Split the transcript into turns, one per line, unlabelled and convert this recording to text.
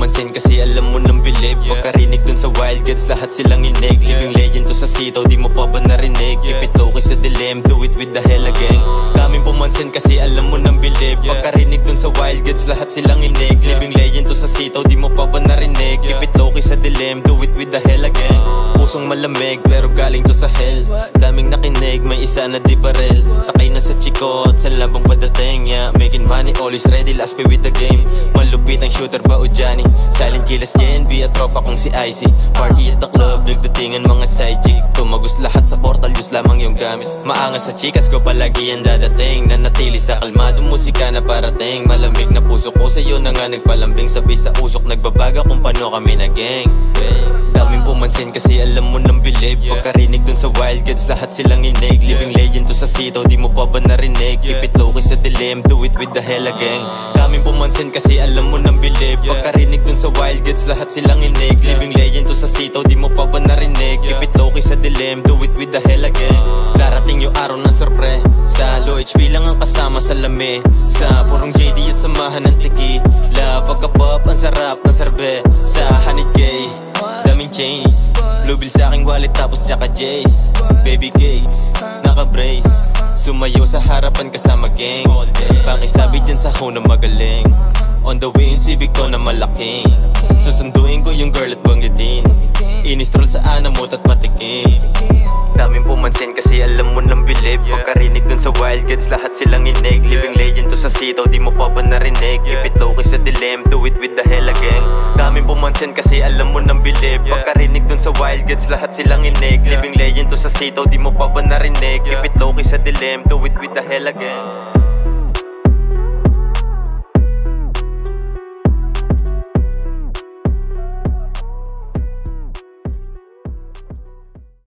pumansin kasi alam mo nang bilib. Pagkarinig dun sa wild gets, lahat silang inig. Living legend to sa sitaw, di mo pa ba narinig? Keep it okay sa dilim, do it with the hella gang. Daming pumansin kasi alam mo nang bilib. Pagkarinig dun sa wild gets, lahat silang inig. Living legend to sa sitaw, di mo pa ba narinig? Keep it okay sa dilim, do it with the hella gang. Pusong malamig pero galing to sa hell. Daming nakinig, may isa na di barel. Sakay na sa chikot, sa labang padating, yeah. Making money, always ready, last pay with the game. Malupit ang shooter ba o Johnny? Silent killers, JNB at tropa kong si Icy. Party at the club, nagdatingan mga side chick. Tumagos lahat sa portal, use lamang yung gamit. Maangas sa chikas ko palagi ang dadating. Nanatili sa kalmadong musika na parating. Malamig na puso ko sa'yo na nga nagpalambing. Sabay sa usok, nagbabaga kung paano kami na gang. Daming pumansin kasi alam mo nang bilib. Pagkarinig dun sa wild gets, lahat silang inig. Living legend to sa sitaw, di mo pa ba narinig? Keep it low sa dilim, do it with the hella gang. Daming pumansin kasi alam mo nang bilib. Pagkarinig dun sa wild gets, lahat silang inig. Living legend to sa sitaw, di mo pa ba narinig? Keep it low sa dilim, do it with the hella gang. Darating yung araw ng sorpresa. Low HP lang ang kasama sa lami. Sa purong JD at samahan ng tequila. Pagka-pop, ang sarap ng serbesa. Honey gay, daming chains. Blue bill sa aking wallet tapos tsaka J's. Baby cakes, naka-brace. Sumayo sa harapan kasama gang. Pakisabi dyan sa ho na magaling. On the way yung Civic ko na malaking. Susunduin ko yung girl at banggitin. Inistroll sa anamot at patikim. Daming pumansin kasi alam mo nang bilib. Pagkarinig dun sa wild gets, lahat silang inig. Living legend to sa sitaw, di mo pa ba narinig? Keep it low sa dilim, do it with the hella gang. Daming pumansin kasi alam mo nang bilib. Pagkarinig dun sa wild gets, lahat silang inig. Living legend to sa sitaw, di mo pa ba narinig? Keep it low sa dilim, do it with the hella gang.